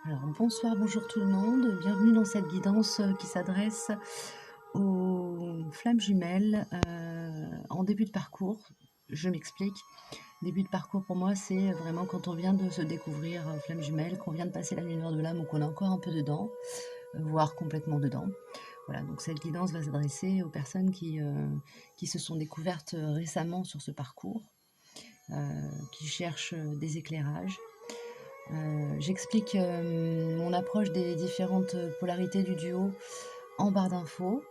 Alors bonsoir, bonjour tout le monde, bienvenue dans cette guidance qui s'adresse aux flammes jumelles en début de parcours. Je m'explique. Début de parcours pour moi, c'est vraiment quand on vient de se découvrir flamme jumelle, qu'on vient de passer la nuit noire de l'âme ou qu'on est encore un peu dedans, voire complètement dedans. Voilà, donc cette guidance va s'adresser aux personnes qui se sont découvertes récemment sur ce parcours, qui cherchent des éclairages. J'explique mon approche des différentes polarités du duo en barre d'infos.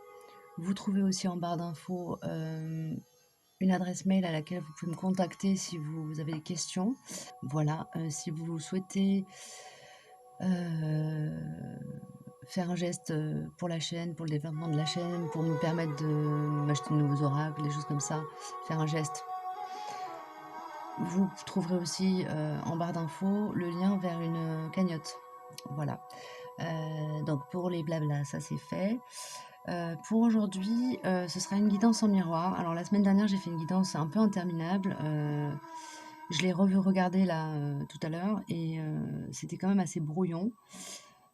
Vous trouvez aussi en barre d'infos une adresse mail à laquelle vous pouvez me contacter si vous avez des questions. Voilà, si vous souhaitez faire un geste pour la chaîne, pour le développement de la chaîne, pour me permettre de m'acheter de nouveaux oracles, des choses comme ça, faire un geste. Vous trouverez aussi en barre d'infos le lien vers une cagnotte. Voilà. Donc pour les blablas, ça c'est fait. Pour aujourd'hui, ce sera une guidance en miroir. Alors la semaine dernière, j'ai fait une guidance un peu interminable. Je l'ai regardé là tout à l'heure et c'était quand même assez brouillon.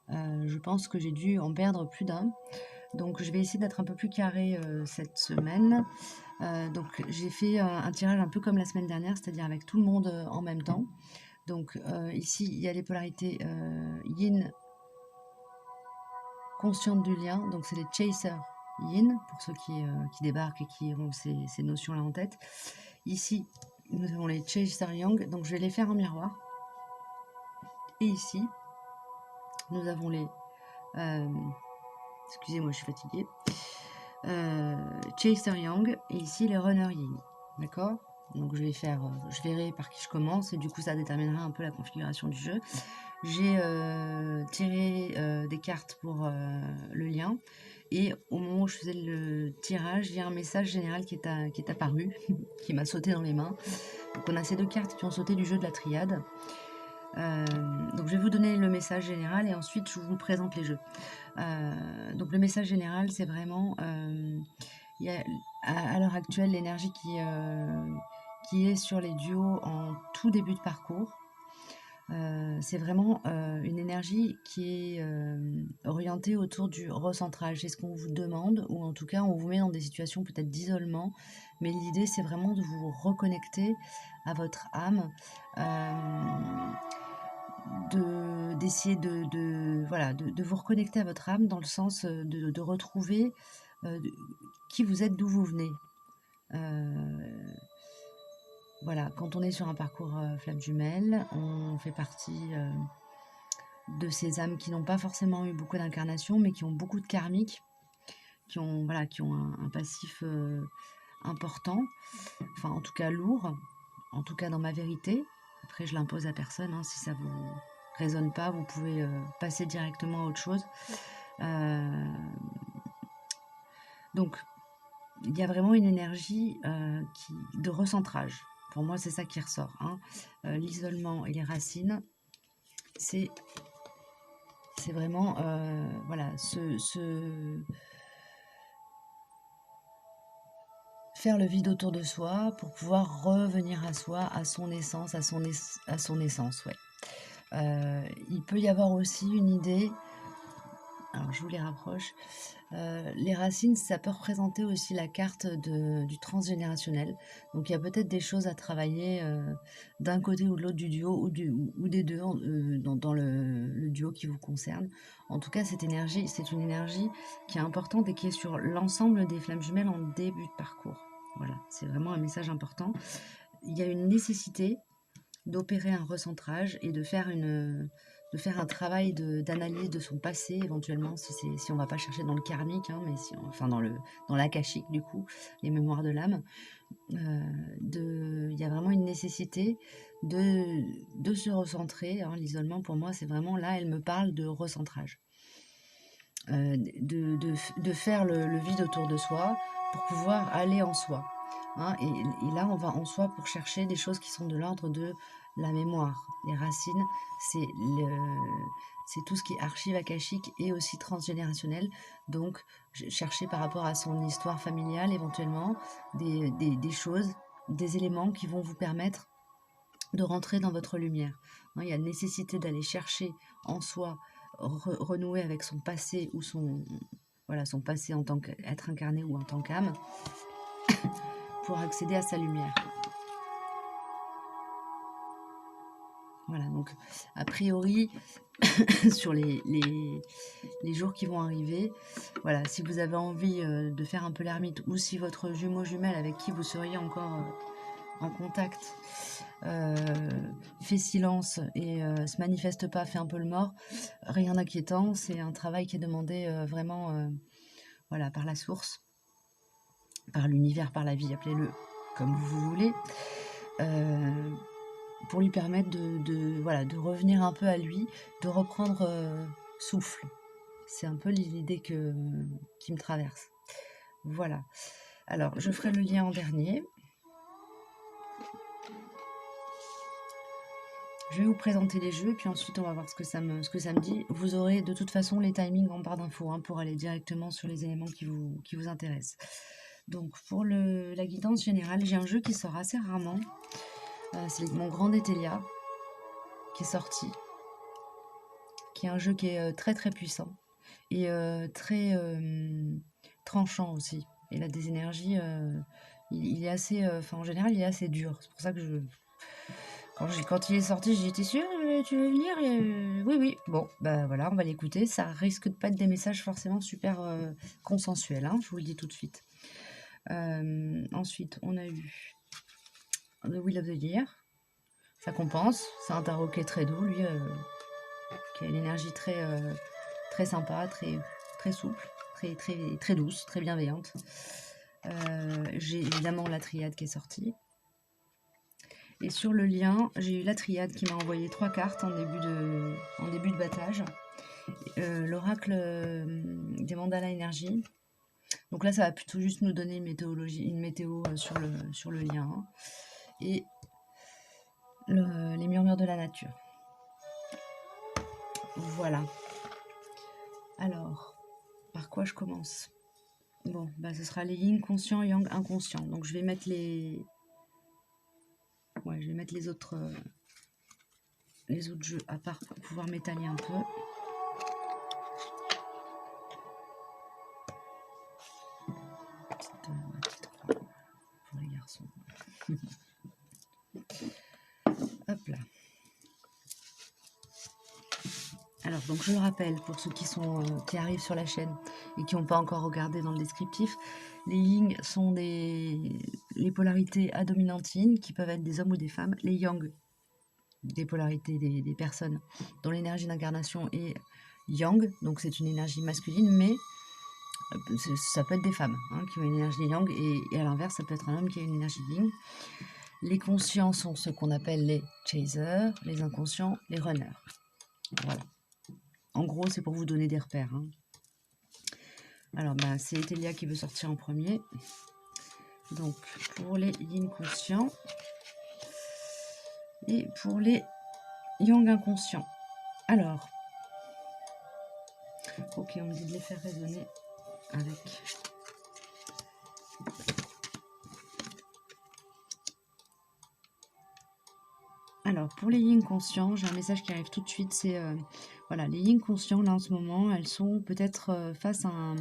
Je pense que j'ai dû en perdre plus d'un. Donc je vais essayer d'être un peu plus carré cette semaine. Donc j'ai fait un tirage un peu comme la semaine dernière, c'est-à-dire avec tout le monde en même temps. Donc ici, il y a les polarités yin conscientes du lien, donc c'est les chasers yin, pour ceux qui débarquent et qui ont ces notions-là en tête. Ici, nous avons les chasers yang, donc je vais les faire en miroir. Et ici, nous avons les... excusez-moi, je suis fatiguée. Chaser yang, et ici les runner yin. D'accord? Donc je verrai par qui je commence, et du coup ça déterminera un peu la configuration du jeu. J'ai tiré des cartes pour le lien, et au moment où je faisais le tirage, il y a un message général qui est apparu, qui m'a sauté dans les mains. Donc on a ces deux cartes qui ont sauté du jeu de la triade. Donc je vais vous donner le message général et ensuite je vous présente les jeux. Donc le message général, c'est vraiment, il y a à l'heure actuelle l'énergie qui est sur les duos en tout début de parcours. C'est vraiment une énergie qui est orientée autour du recentrage. C'est ce qu'on vous demande, ou en tout cas on vous met dans des situations peut-être d'isolement, mais l'idée c'est vraiment de vous reconnecter à votre âme, d'essayer voilà, de vous reconnecter à votre âme dans le sens de retrouver qui vous êtes, d'où vous venez. Voilà, quand on est sur un parcours flamme jumelle, on fait partie de ces âmes qui n'ont pas forcément eu beaucoup d'incarnations, mais qui ont beaucoup de karmiques, voilà, qui ont un passif important, enfin en tout cas lourd, en tout cas dans ma vérité. Après, je l'impose à personne, hein, si ça vous résonne pas, vous pouvez passer directement à autre chose. Donc, il y a vraiment une énergie de recentrage. Pour moi, c'est ça qui ressort, hein. L'isolement et les racines, c'est vraiment voilà, faire le vide autour de soi pour pouvoir revenir à soi, à son essence, à son essence, ouais. Il peut y avoir aussi une idée, alors je vous les rapproche, les racines, ça peut représenter aussi la carte du transgénérationnel. Donc il y a peut-être des choses à travailler d'un côté ou de l'autre du duo, ou des deux dans le duo qui vous concerne. En tout cas, cette énergie, c'est une énergie qui est importante et qui est sur l'ensemble des flammes jumelles en début de parcours. Voilà, c'est vraiment un message important. Il y a une nécessité d'opérer un recentrage et de faire un travail d'analyse de son passé, éventuellement, si on ne va pas chercher dans le karmique, hein, mais enfin dans l'akashique, du coup, les mémoires de l'âme. Il y a vraiment une nécessité de se recentrer, hein. L'isolement, pour moi, c'est vraiment là, elle me parle de recentrage. De faire le vide autour de soi pour pouvoir aller en soi, hein. Et là, on va en soi pour chercher des choses qui sont de l'ordre de la mémoire. Les racines, c'est tout ce qui est archive akashique et aussi transgénérationnel. Donc, chercher par rapport à son histoire familiale, éventuellement, des choses, des éléments qui vont vous permettre de rentrer dans votre lumière, hein, il y a nécessité d'aller chercher en soi, renouer avec son passé ou voilà, son passé en tant qu'être incarné ou en tant qu'âme, pour accéder à sa lumière. Voilà, donc a priori, sur les jours qui vont arriver, voilà, si vous avez envie de faire un peu l'ermite, ou si votre jumeau jumelle avec qui vous seriez encore en contact fait silence et se manifeste pas, fait un peu le mort, rien d'inquiétant, c'est un travail qui est demandé vraiment voilà, par la source, par l'univers, par la vie, appelez-le comme vous voulez, pour lui permettre voilà, de revenir un peu à lui, de reprendre souffle. C'est un peu l'idée qui me traverse. Voilà. Alors, je ferai le lien en dernier. Je vais vous présenter les jeux, puis ensuite on va voir ce que ça me dit. Vous aurez de toute façon les timings en barre d'infos hein, pour aller directement sur les éléments qui vous intéressent. Donc pour la guidance générale, j'ai un jeu qui sort assez rarement. C'est mon Grand Détélia qui est sorti, qui est un jeu qui est très très puissant et très tranchant aussi. Il a des énergies, il est assez, en général il est assez dur. C'est pour ça que quand il est sorti, j'ai été sûre, tu veux venir? Oui, oui. Bon, bah voilà, on va l'écouter. Ça risque de pas être des messages forcément super consensuels, hein, je vous le dis tout de suite. Ensuite, on a eu The Wheel of the Year. Ça compense. C'est un tarot qui est très doux, lui, qui a une énergie très sympa, très souple, très douce, très bienveillante. J'ai évidemment la triade qui est sortie. Et sur le lien, j'ai eu la triade qui m'a envoyé 3 cartes en début de battage. L'oracle des mandalas énergie. Donc là, ça va plutôt juste nous donner une météo sur le lien. Et les murmures de la nature. Voilà. Alors, par quoi je commence? Bon, bah ce sera les yin conscient, yang inconscient. Donc je vais mettre les autres jeux à part pour pouvoir m'étaler un peu. Petite croix pour les garçons. Hop là. Alors, donc je le rappelle, pour ceux qui arrivent sur la chaîne et qui n'ont pas encore regardé dans le descriptif, les yin sont les polarités à dominante yin, qui peuvent être des hommes ou des femmes. Les yang, des polarités des personnes dont l'énergie d'incarnation est yang, donc c'est une énergie masculine, mais ça peut être des femmes hein, qui ont une énergie yang, et à l'inverse, ça peut être un homme qui a une énergie yin. Les conscients sont ce qu'on appelle les chasers, les inconscients, les runners. Voilà. En gros, c'est pour vous donner des repères. Hein. Alors, bah, c'est Etelia qui veut sortir en premier. Donc, pour les yin conscients et pour les yang inconscients. Alors, ok, on me dit de les faire résonner avec. Alors, pour les yin conscients, j'ai un message qui arrive tout de suite, c'est voilà, les yin conscients, là en ce moment, elles sont peut-être face à un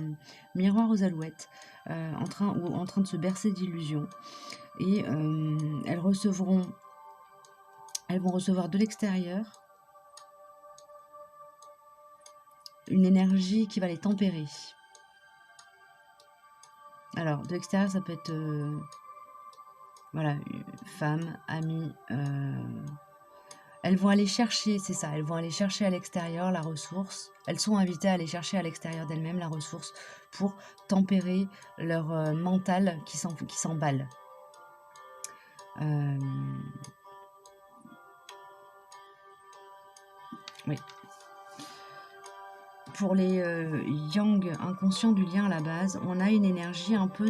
miroir aux alouettes, en train de se bercer d'illusions, et elles vont recevoir de l'extérieur une énergie qui va les tempérer. Alors, de l'extérieur, ça peut être voilà, femme, amie, elles vont aller chercher, c'est ça, elles vont aller chercher à l'extérieur la ressource. Elles sont invitées à aller chercher à l'extérieur d'elles-mêmes la ressource pour tempérer leur mental qui s'emballe. Oui. Pour les yang inconscients du lien à la base, on a une énergie un peu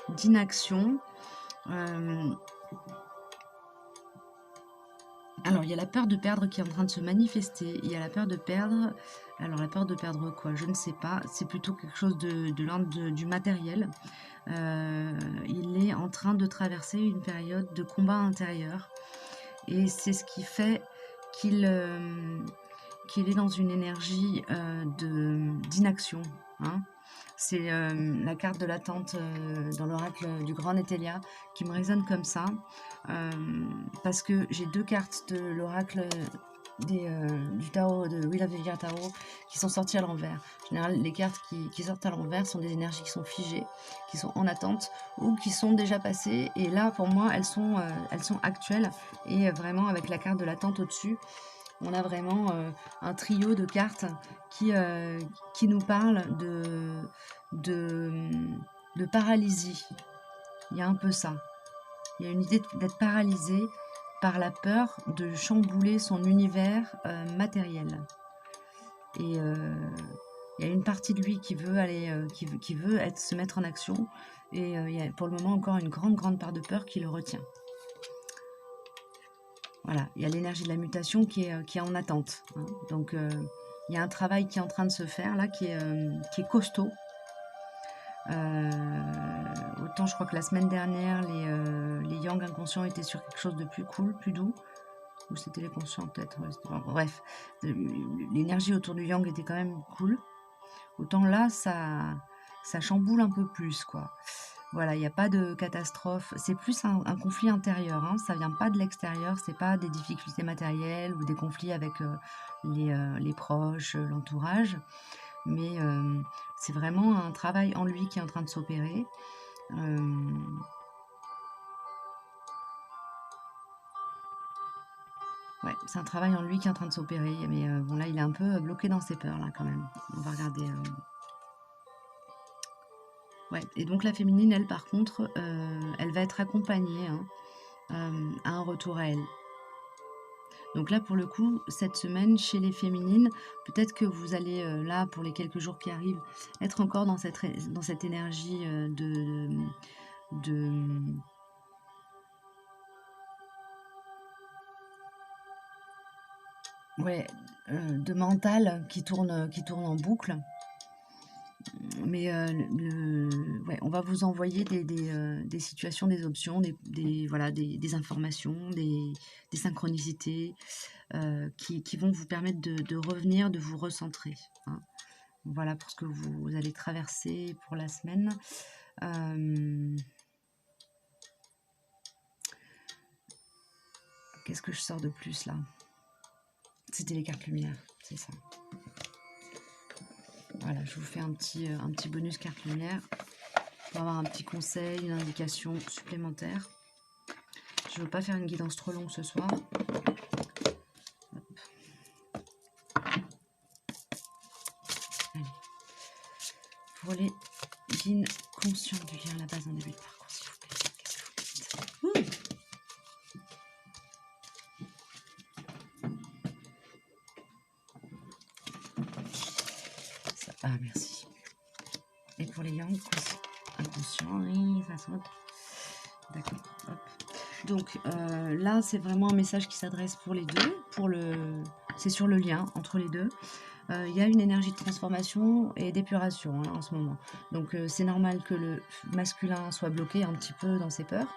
d'inaction. Alors, il y a la peur de perdre qui est en train de se manifester. Il y a la peur de perdre. Alors, la peur de perdre quoi? Je ne sais pas. C'est plutôt quelque chose de l'ordre du matériel. Il est en train de traverser une période de combat intérieur. Et c'est ce qui fait qu'il est dans une énergie d'inaction. Hein. C'est la carte de l'attente dans l'oracle du Grand Nétélia qui me résonne comme ça, parce que j'ai 2 cartes de l'oracle du tarot, de Wheel of the Year Tarot, qui sont sorties à l'envers. En général, les cartes qui sortent à l'envers sont des énergies qui sont figées, qui sont en attente ou qui sont déjà passées. Et là, pour moi, elles sont actuelles. Et vraiment, avec la carte de l'attente au-dessus, on a vraiment un trio de cartes qui nous parlent de paralysie. Il y a un peu ça. Il y a une idée d'être paralysé par la peur de chambouler son univers matériel. Et il y a une partie de lui qui veut aller, qui veut se mettre en action. Et il y a pour le moment encore une grande part de peur qui le retient. Voilà, il y a l'énergie de la mutation qui est en attente. Hein. Donc, il y a un travail qui est en train de se faire là, qui est costaud. Autant je crois que la semaine dernière, les yang inconscients étaient sur quelque chose de plus cool, plus doux. Ou c'était les conscients peut-être. Ouais, bref, l'énergie autour du yang était quand même cool. Autant là, ça chamboule un peu plus, quoi. Voilà, il n'y a pas de catastrophe. C'est plus un conflit intérieur. Hein. Ça vient pas de l'extérieur. C'est pas des difficultés matérielles ou des conflits avec les proches, l'entourage. Mais c'est vraiment un travail en lui qui est en train de s'opérer. Ouais, c'est un travail en lui qui est en train de s'opérer. Mais bon, là, il est un peu bloqué dans ses peurs, là, quand même. On va regarder. Ouais, et donc la féminine, elle, par contre, elle va être accompagnée à un retour à elle. Donc là, pour le coup, cette semaine, chez les féminines, peut-être que vous allez, là, pour les quelques jours qui arrivent, être encore dans cette énergie ouais, de mental qui tourne en boucle. Mais ouais, on va vous envoyer des situations, des options, voilà, des informations, des synchronicités qui vont vous permettre de revenir, de vous recentrer. Hein. Voilà pour ce que vous allez traverser pour la semaine. Qu'est-ce que je sors de plus là? C'était les cartes lumière, c'est ça. Voilà, je vous fais un petit bonus carte lumière pour avoir un petit conseil, une indication supplémentaire. Je ne veux pas faire une guidance trop longue ce soir. Allez. Pour les guides conscients du lien à la base en début de parcours, s'il vous plaît. Qu'est-ce que vous dites? Ça, ah, merci. Et pour les yang inconscients, oui, ça saute. D'accord. Donc là, c'est vraiment un message qui s'adresse pour les deux. C'est sur le lien entre les deux. Il y a une énergie de transformation et d'épuration en ce moment. Donc c'est normal que le masculin soit bloqué un petit peu dans ses peurs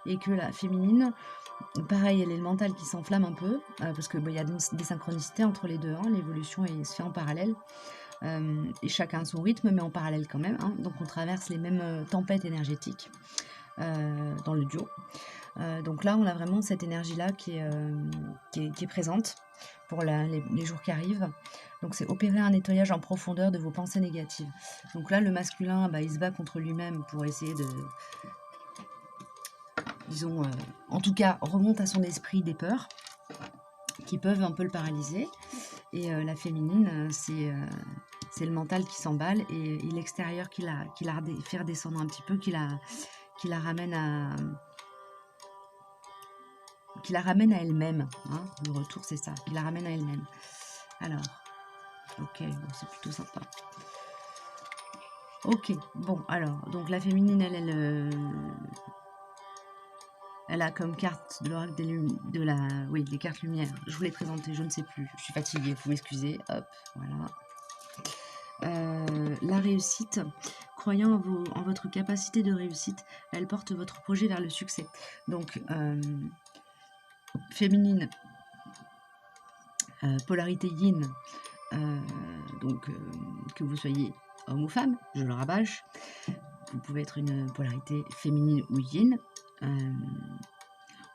et que la féminine, pareil, elle est le mental qui s'enflamme un peu parce qu'il y a des synchronicités entre les deux. Hein, l'évolution se fait en parallèle. Et chacun a son rythme, mais en parallèle quand même. Hein, donc on traverse les mêmes tempêtes énergétiques dans le duo. Donc là, on a vraiment cette énergie-là qui est présente pour les jours qui arrivent. Donc c'est opérer un nettoyage en profondeur de vos pensées négatives. Donc là, le masculin, il se bat contre lui-même pour essayer de, disons, en tout cas, remonte à son esprit des peurs qui peuvent un peu le paralyser. Et la féminine, c'est le mental qui s'emballe et l'extérieur qui la fait redescendre un petit peu, qui la ramène à elle-même. Hein. Le retour, c'est ça, qui la ramène à elle-même. Alors, ok, bon, c'est plutôt sympa. Ok, bon, alors, donc la féminine, elle a comme carte de l'oracle des cartes lumière. Je vous l'ai présenté, je ne sais plus. Je suis fatiguée, vous m'excusez. Hop, voilà. La réussite, croyant en votre capacité de réussite, elle porte votre projet vers le succès. Donc, féminine, Polarité yin, donc que vous soyez homme ou femme, je le rabâche. Vous pouvez être une polarité féminine ou yin.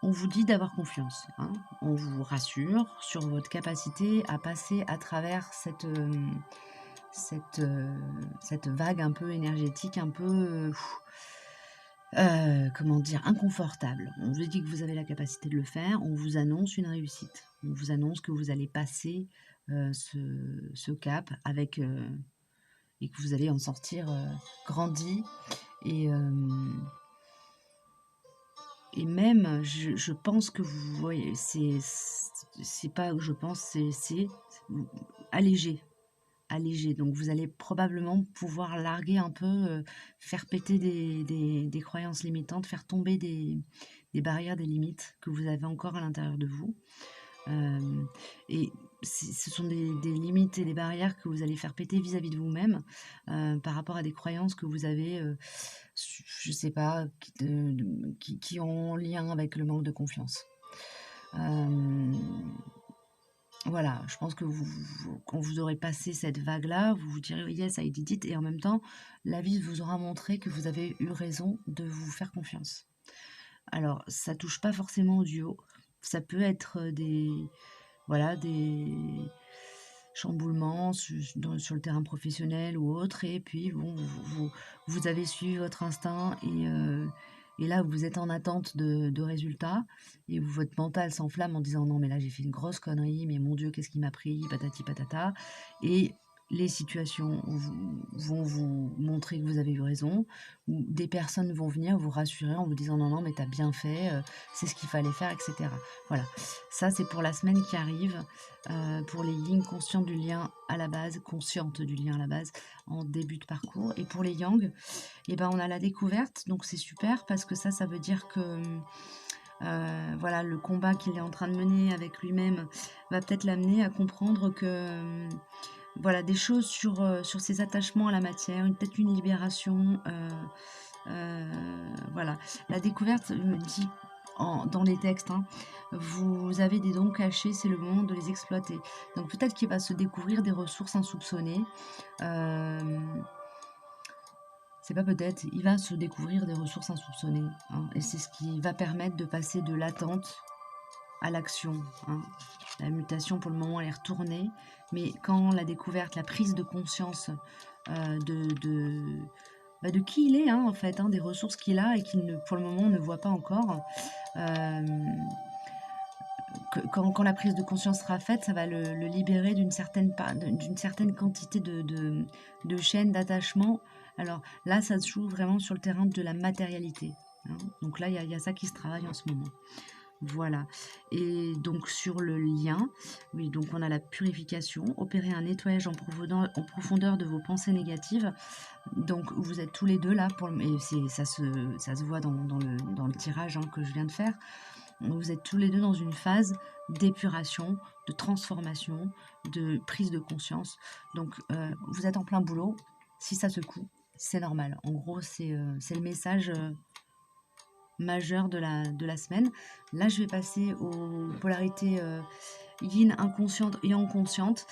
On vous dit d'avoir confiance, hein. On vous rassure sur votre capacité à passer à travers cette vague un peu énergétique, un peu, comment dire? Inconfortable. On vous dit que vous avez la capacité de le faire, on vous annonce une réussite. On vous annonce que vous allez passer, ce cap avec, et que vous allez en sortir, grandi et même je pense que vous voyez, c'est pas je pense, c'est allégé. Allégé. Donc vous allez probablement pouvoir larguer un peu, faire péter des croyances limitantes, faire tomber des barrières, des limites que vous avez encore à l'intérieur de vous. Et ce sont des limites et des barrières que vous allez faire péter vis-à-vis de vous-même, par rapport à des croyances que vous avez, je sais pas, qui ont lien avec le manque de confiance. Voilà, je pense que quand vous aurez passé cette vague-là, vous vous direz: «Yes, I did it» et en même temps, la vie vous aura montré que vous avez eu raison de vous faire confiance. Alors, ça touche pas forcément au duo, ça peut être, voilà, des chamboulements sur le terrain professionnel ou autre et puis bon, vous avez suivi votre instinct et là, vous êtes en attente de résultats et votre mental s'enflamme en disant: «Non, mais là, j'ai fait une grosse connerie, mais mon Dieu, qu'est-ce qui m'a pris? Patati patata» et les situations vont vous montrer que vous avez eu raison ou des personnes vont venir vous rassurer en vous disant: «Non, non, mais tu as bien fait, c'est ce qu'il fallait faire» et cetera. Voilà, ça, c'est pour la semaine qui arrive, pour les lignes conscientes du lien à la base, conscientes du lien à la base, en début de parcours et pour les yang, et ben, on a la découverte, donc c'est super parce que ça veut dire que, voilà, le combat qu'il est en train de mener avec lui-même va peut-être l'amener à comprendre que, voilà, des choses sur ses attachements à la matière, peut-être une libération, voilà. La découverte me dit dans les textes, hein, vous avez des dons cachés, c'est le moment de les exploiter. Donc peut-être qu'il va se découvrir des ressources insoupçonnées. Euh, c'est pas peut-être, il va se découvrir des ressources insoupçonnées, hein, et c'est ce qui va permettre de passer de l'attente à l'action, hein. La mutation pour le moment elle est retournée, mais quand la découverte, la prise de conscience de qui il est, hein, en fait, hein, des ressources qu'il a et qu'il pour le moment ne voit pas encore, euh, quand la prise de conscience sera faite, ça va le libérer d'une certaine quantité de chaînes d'attachement. Alors là, ça se joue vraiment sur le terrain de la matérialité, hein. Donc là, il y a ça qui se travaille en ce moment. Voilà. Et donc sur le lien, oui, donc on a la purification, opérer un nettoyage en profondeur de vos pensées négatives. Donc vous êtes tous les deux là, et ça se voit dans le tirage, hein, que je viens de faire. Vous êtes tous les deux dans une phase d'épuration, de transformation, de prise de conscience. Donc vous êtes en plein boulot. Si ça secoue, c'est normal. En gros, c'est le message majeur de la semaine. Là, je vais passer aux polarités yin inconsciente et inconsciente.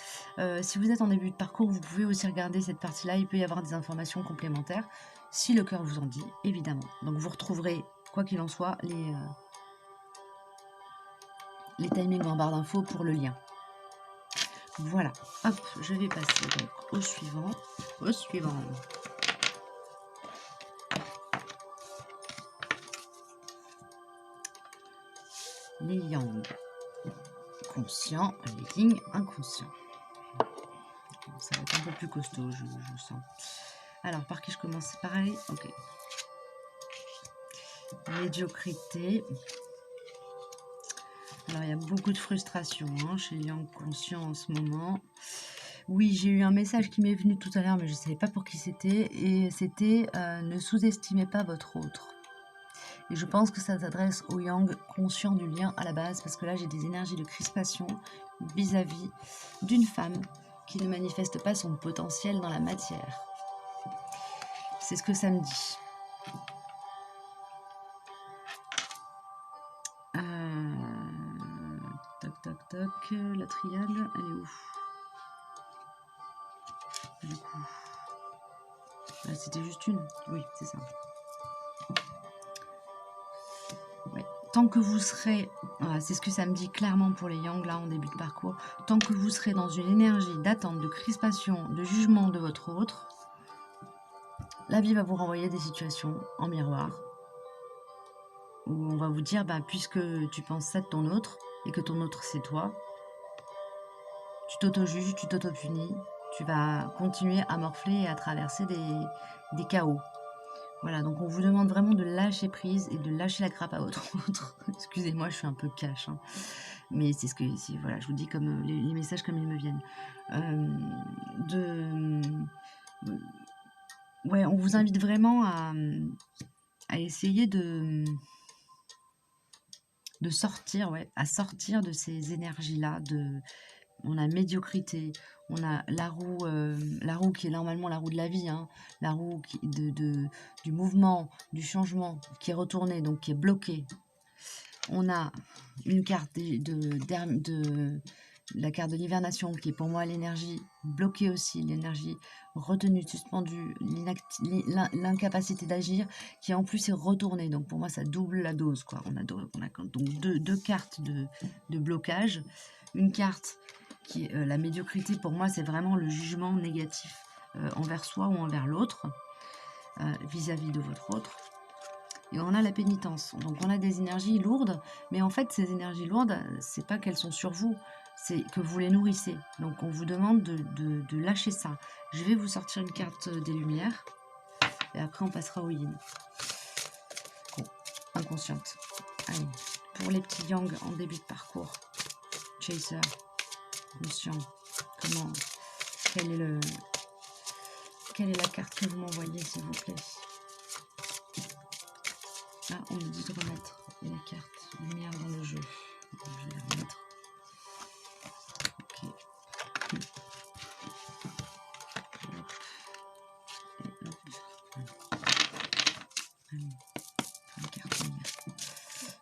Si vous êtes en début de parcours, vous pouvez aussi regarder cette partie-là. Il peut y avoir des informations complémentaires, si le cœur vous en dit, évidemment. Donc vous retrouverez, quoi qu'il en soit, les timings en barre d'infos pour le lien. Voilà, hop, je vais passer donc au suivant. Au suivant. Les yang conscients, les yin inconscients. Ça va être un peu plus costaud, je sens. Alors, par qui je commence? Pareil, ok. Médiocrité. Alors, il y a beaucoup de frustration, hein, chez les yang conscients en ce moment. Oui, j'ai eu un message qui m'est venu tout à l'heure, mais je ne savais pas pour qui c'était. Et c'était ne sous-estimez pas votre autre. Et je pense que ça s'adresse aux yang conscients du lien à la base, parce que là, j'ai des énergies de crispation vis-à-vis d'une femme qui ne manifeste pas son potentiel dans la matière. C'est ce que ça me dit. Toc, toc, toc. que la triade, elle est où? Du coup, c'était juste une. Oui, c'est ça. Ouais. Tant que vous serez, voilà, c'est ce que ça me dit clairement pour les Yang, là, en début de parcours, tant que vous serez dans une énergie d'attente, de crispation, de jugement de votre autre, la vie va vous renvoyer des situations en miroir, où on va vous dire, bah, puisque tu penses ça de ton autre, et que ton autre c'est toi, tu t'auto-juges, tu t'auto-punis, tu vas continuer à morfler et à traverser des chaos. Voilà, donc on vous demande vraiment de lâcher prise et de lâcher la grappe à votre autre. Excusez-moi, je suis un peu cash, hein. Mais c'est ce que, voilà, je vous dis comme les messages comme ils me viennent. Ouais, on vous invite vraiment à essayer de sortir, ouais, à sortir de ces énergies-là. On a médiocrité, on a la roue qui est normalement la roue de la vie, hein, la roue du mouvement, du changement, qui est retournée, donc qui est bloquée. On a une carte de la carte de l'hivernation, qui est pour moi l'énergie bloquée aussi, l'énergie retenue, suspendue, l'incapacité d'agir, qui en plus est retournée. Donc pour moi, ça double la dose, quoi. On a donc deux cartes de blocage. Une carte qui est la médiocrité, pour moi, c'est vraiment le jugement négatif envers soi ou envers l'autre, vis-à-vis de votre autre. Et on a la pénitence. Donc on a des énergies lourdes, mais en fait, ces énergies lourdes, c'est pas qu'elles sont sur vous, c'est que vous les nourrissez. Donc on vous demande de lâcher ça. Je vais vous sortir une carte des lumières, et après on passera au yin. Bon, inconsciente. Allez, pour les petits yang en début de parcours. Chaser, conscient. Comment, quelle est la carte que vous m'envoyez, s'il vous plaît? Ah, on me dit de remettre les cartes lumière dans le jeu. Je vais les remettre. Ok. Et hop. Allez, une carte lumière.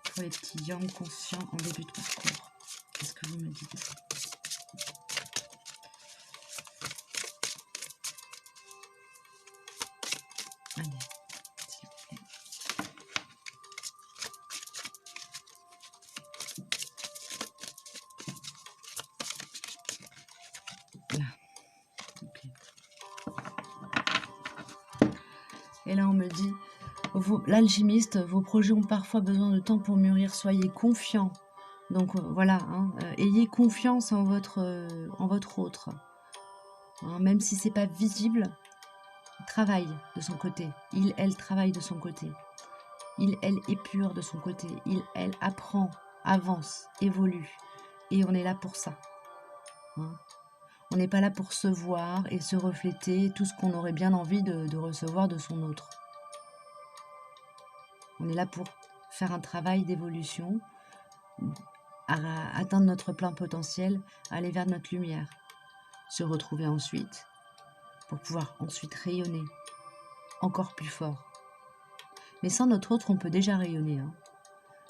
Pour les petits yang conscients en début de parcours. Qu'est-ce que vous me dites? Allez, s'il vous plaît. Là. Ok. Et là, on me dit, l'alchimiste, vos projets ont parfois besoin de temps pour mûrir. Soyez confiants. Donc voilà, hein, ayez confiance en votre autre. Hein, même si c'est pas visible, travaille de son côté. Il, elle travaille de son côté. Il, elle épure de son côté. Il, elle apprend, avance, évolue. Et on est là pour ça. Hein. On n'est pas là pour se voir et se refléter tout ce qu'on aurait bien envie de recevoir de son autre. On est là pour faire un travail d'évolution, à atteindre notre plein potentiel, aller vers notre lumière, se retrouver ensuite pour pouvoir ensuite rayonner encore plus fort. Mais sans notre autre, on peut déjà rayonner. Hein.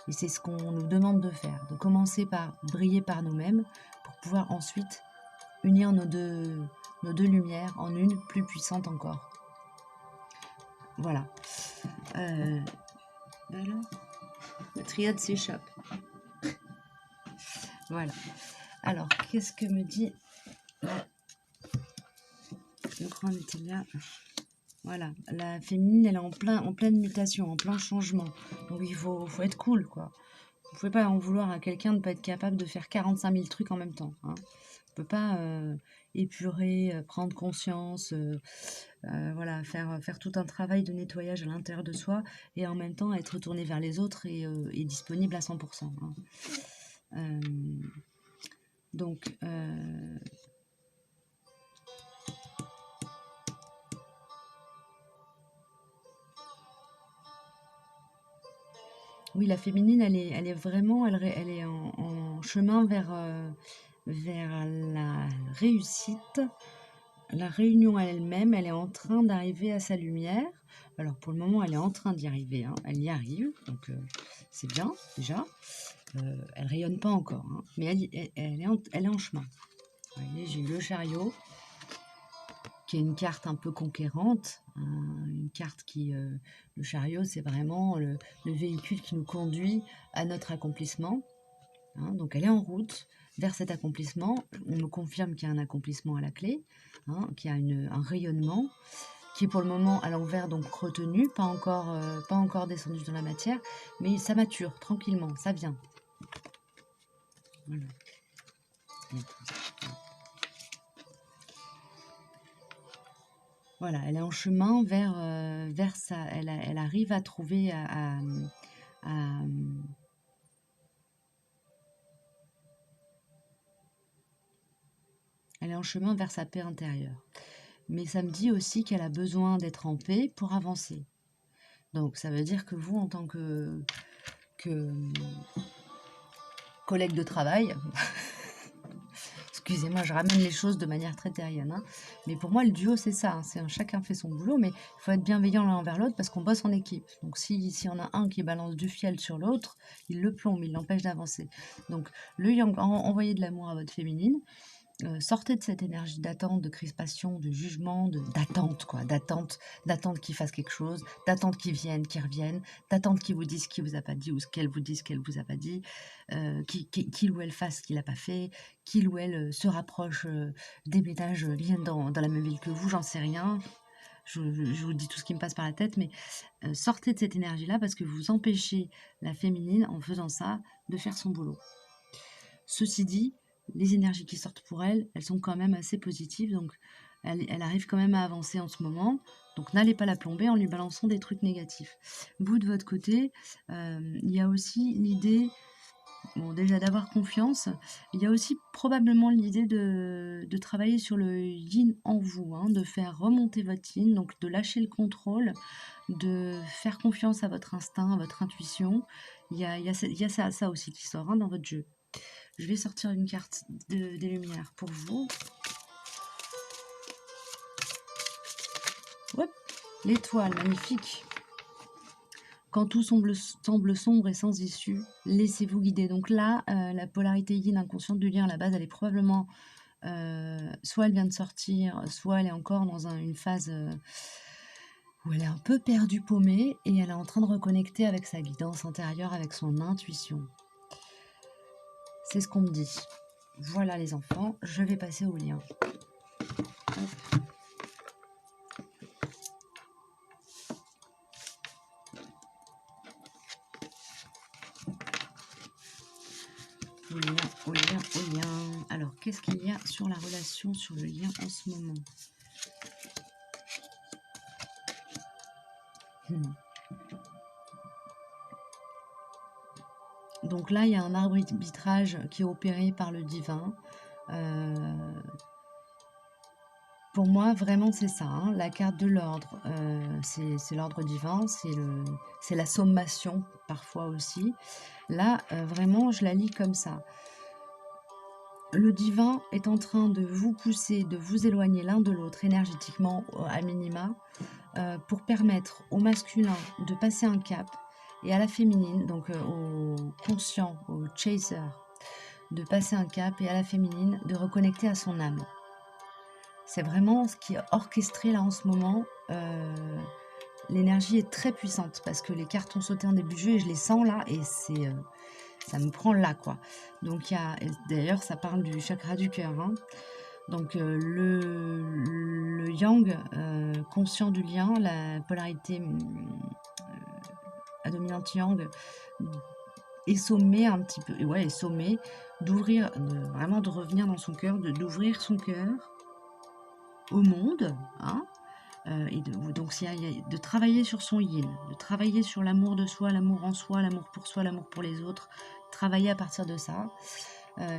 Et c'est ce qu'on nous demande de faire, de commencer par briller par nous-mêmes pour pouvoir ensuite unir nos deux lumières en une plus puissante encore. Voilà. Voilà. La triade s'échappe. Voilà. Alors, qu'est-ce que me dit le grand Natalia? Voilà, la féminine, elle est en pleine mutation, en plein changement. Donc il faut être cool, quoi. Vous pouvez pas en vouloir à quelqu'un de ne pas être capable de faire 45 000 trucs en même temps. Hein. On peut pas épurer, prendre conscience, voilà, faire tout un travail de nettoyage à l'intérieur de soi et en même temps être tourné vers les autres et disponible à 100%. Hein. Donc, oui, la féminine, elle est vraiment, elle est en chemin vers la réussite. La réunion elle-même, elle est en train d'arriver à sa lumière. Alors, pour le moment, elle est en train d'y arriver. Hein. Elle y arrive, donc c'est bien, déjà. elle rayonne pas encore, hein, mais elle est en chemin. Vous voyez, j'ai eu le chariot, qui est une carte un peu conquérante, hein, une carte qui... le chariot, c'est vraiment le véhicule qui nous conduit à notre accomplissement. Hein, donc elle est en route vers cet accomplissement. On me confirme qu'il y a un accomplissement à la clé, hein, qu'il y a un rayonnement, qui est pour le moment à l'envers, donc retenu, pas encore descendu dans la matière, mais ça mature tranquillement, ça vient. Voilà. Voilà, elle est en chemin vers ça. Elle arrive à trouver, elle est en chemin vers sa paix intérieure. Mais ça me dit aussi qu'elle a besoin d'être en paix pour avancer. Donc ça veut dire que vous, en tant que collègue de travail, excusez-moi, je ramène les choses de manière très terrienne, hein, mais pour moi, le duo, c'est ça, hein, c'est chacun fait son boulot, mais il faut être bienveillant l'un envers l'autre parce qu'on bosse en équipe. Donc si y en a un qui balance du fiel sur l'autre, il le plombe, il l'empêche d'avancer. Donc le yang, envoyez de l'amour à votre féminine. Sortez de cette énergie d'attente, de crispation, de jugement, d'attente, quoi, d'attente qu'il fasse quelque chose, d'attente qu'il vienne, qu'il revienne, d'attente qu'il vous dise ce qu'il vous a pas dit ou ce qu'elle vous dise ce qu'elle vous a pas dit, qu'il ou elle fasse ce qu'il a pas fait, qu'il ou elle se rapproche, déménage, vienne dans la même ville que vous, j'en sais rien. Je vous dis tout ce qui me passe par la tête, mais sortez de cette énergie-là parce que vous empêchez la féminine, en faisant ça, de faire son boulot. Ceci dit, les énergies qui sortent pour elle, elles sont quand même assez positives, donc elle arrive quand même à avancer en ce moment. Donc n'allez pas la plomber en lui balançant des trucs négatifs. Vous, de votre côté, il y a aussi l'idée, bon, déjà d'avoir confiance, il y a aussi probablement l'idée de travailler sur le yin en vous, hein, de faire remonter votre yin, donc de lâcher le contrôle, de faire confiance à votre instinct, à votre intuition. Il y a ça aussi qui sort, hein, dans votre jeu. Je vais sortir une carte des lumières pour vous. Hop, l'étoile, magnifique. Quand tout semble sombre et sans issue, laissez-vous guider. Donc là, la polarité yin inconsciente du lien à la base, elle est probablement... soit elle vient de sortir, soit elle est encore dans une phase où elle est un peu perdue, paumée, et elle est en train de reconnecter avec sa guidance intérieure, avec son intuition. C'est ce qu'on me dit. Voilà les enfants, je vais passer au lien. Hop. Au lien. Alors, qu'est-ce qu'il y a sur la relation, sur le lien en ce moment? Donc là, il y a un arbitrage qui est opéré par le divin. Pour moi, vraiment, c'est ça, hein, la carte de l'ordre. C'est l'ordre divin, c'est la sommation, parfois aussi. Là, vraiment, je la lis comme ça. Le divin est en train de vous pousser, de vous éloigner l'un de l'autre énergétiquement, à minima, pour permettre au masculin de passer un cap et à la féminine, donc au conscient, au chaser, de passer un cap et à la féminine de reconnecter à son âme. C'est vraiment ce qui est orchestré là en ce moment. L'énergie est très puissante parce que les cartes ont sauté en début de jeu et je les sens là et c'est... ça me prend là, quoi. Donc, d'ailleurs, ça parle du chakra du cœur. Hein. Donc, le yang, conscient du lien, la polarité à dominante yang, est sommé un petit peu, ouais, est sommé d'ouvrir, vraiment de revenir dans son cœur, d'ouvrir son cœur au monde, hein. Et donc, de travailler sur son yin, de travailler sur l'amour de soi, l'amour en soi, l'amour pour les autres, travailler à partir de ça.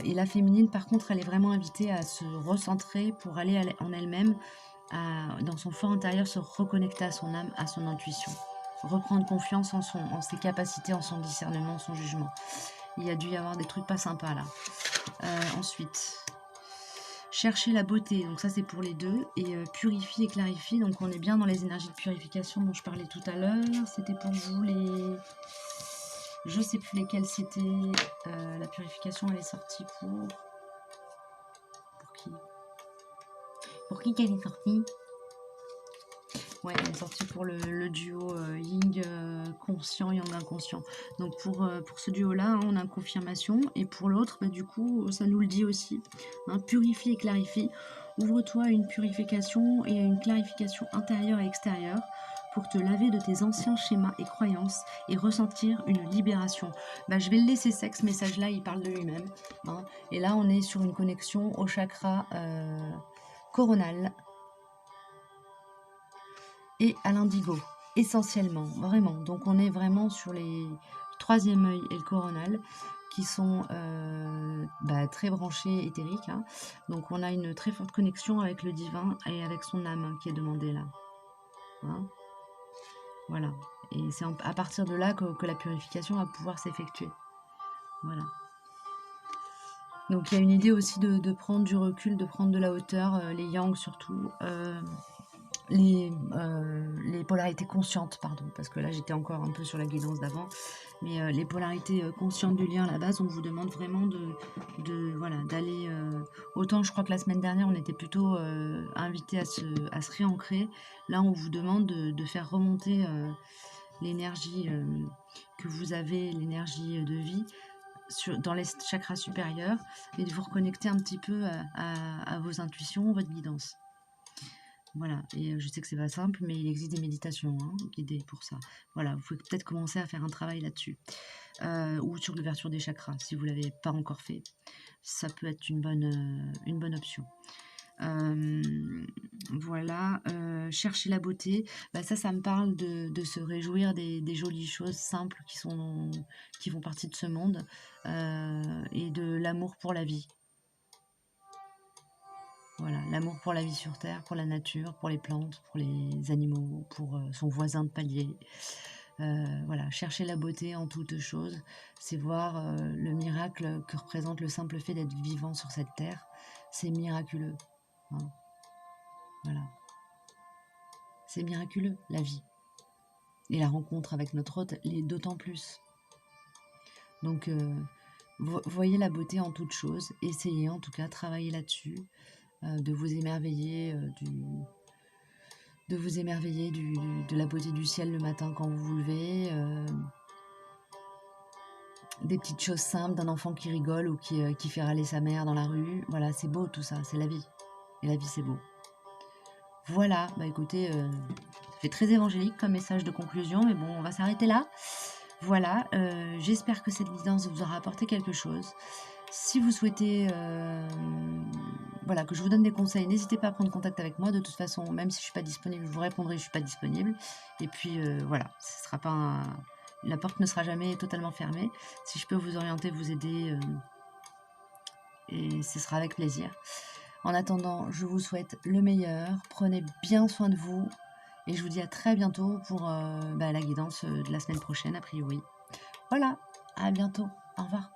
Et la féminine, par contre, elle est vraiment invitée à se recentrer pour aller en elle-même, dans son fort intérieur, se reconnecter à son âme, à son intuition, reprendre confiance en ses capacités, en son discernement, en son jugement. Il y a dû y avoir des trucs pas sympas là. Ensuite... Chercher la beauté, donc ça c'est pour les deux, et purifie et clarifie, donc on est bien dans les énergies de purification dont je parlais tout à l'heure. C'était pour vous Je sais plus lesquels c'était. La purification, elle est sortie pour qui? Pour qui qu'elle est sortie? Ouais, elle est sortie pour le duo Yin conscient, Yang inconscient. Donc pour ce duo-là, hein, on a une confirmation. Et pour l'autre, bah, du coup, ça nous le dit aussi. Hein, purifie et clarifie. Ouvre-toi à une purification et à une clarification intérieure et extérieure pour te laver de tes anciens schémas et croyances et ressentir une libération. Bah, je vais le laisser sec, ce message-là, il parle de lui-même. Hein. Et là, on est sur une connexion au chakra coronal et à l'indigo, essentiellement, vraiment. Donc on est vraiment sur les troisième œil et le coronal qui sont très branchés éthériques. Hein. Donc on a une très forte connexion avec le divin et avec son âme hein, qui est demandée là. Hein. Voilà. Et c'est à partir de là que la purification va pouvoir s'effectuer. Voilà. Donc il y a une idée aussi de prendre du recul, de prendre de la hauteur, les yang surtout. Les polarités conscientes, pardon, parce que là j'étais encore un peu sur la guidance d'avant, mais les polarités conscientes du lien à la base, on vous demande vraiment voilà, d'aller... autant je crois que la semaine dernière on était plutôt invité à se réancrer, là on vous demande de faire remonter l'énergie que vous avez, l'énergie de vie, dans les chakras supérieurs, et de vous reconnecter un petit peu à vos intuitions, votre guidance. Voilà, et je sais que c'est pas simple, mais il existe des méditations hein, guidées pour ça. Voilà, vous pouvez peut-être commencer à faire un travail là-dessus. Ou sur l'ouverture des chakras, si vous ne l'avez pas encore fait. Ça peut être une bonne option. Voilà, chercher la beauté. Bah, ça me parle de se réjouir des jolies choses simples qui font partie de ce monde et de l'amour pour la vie. Voilà, l'amour pour la vie sur Terre, pour la nature, pour les plantes, pour les animaux, pour son voisin de palier. Voilà, chercher la beauté en toutes choses, c'est voir le miracle que représente le simple fait d'être vivant sur cette terre. C'est miraculeux. Hein. Voilà. C'est miraculeux, la vie. Et la rencontre avec notre hôte l'est d'autant plus. Donc, voyez la beauté en toutes choses. Essayez en tout cas, travaillez là-dessus. De vous émerveiller de la beauté du ciel le matin quand vous vous levez, des petites choses simples d'un enfant qui rigole ou qui fait râler sa mère dans la rue. Voilà, c'est beau tout ça, c'est la vie. Et la vie, c'est beau. Voilà, bah écoutez, ça fait très évangélique comme message de conclusion, mais bon, on va s'arrêter là. Voilà, j'espère que cette guidance vous aura apporté quelque chose. Si vous souhaitez voilà, que je vous donne des conseils, n'hésitez pas à prendre contact avec moi. De toute façon, même si je ne suis pas disponible, je vous répondrai, je ne suis pas disponible. Et puis voilà, ce sera pas la porte ne sera jamais totalement fermée. Si je peux vous orienter, vous aider, et ce sera avec plaisir. En attendant, je vous souhaite le meilleur. Prenez bien soin de vous. Et je vous dis à très bientôt pour la guidance de la semaine prochaine, a priori. Voilà, à bientôt. Au revoir.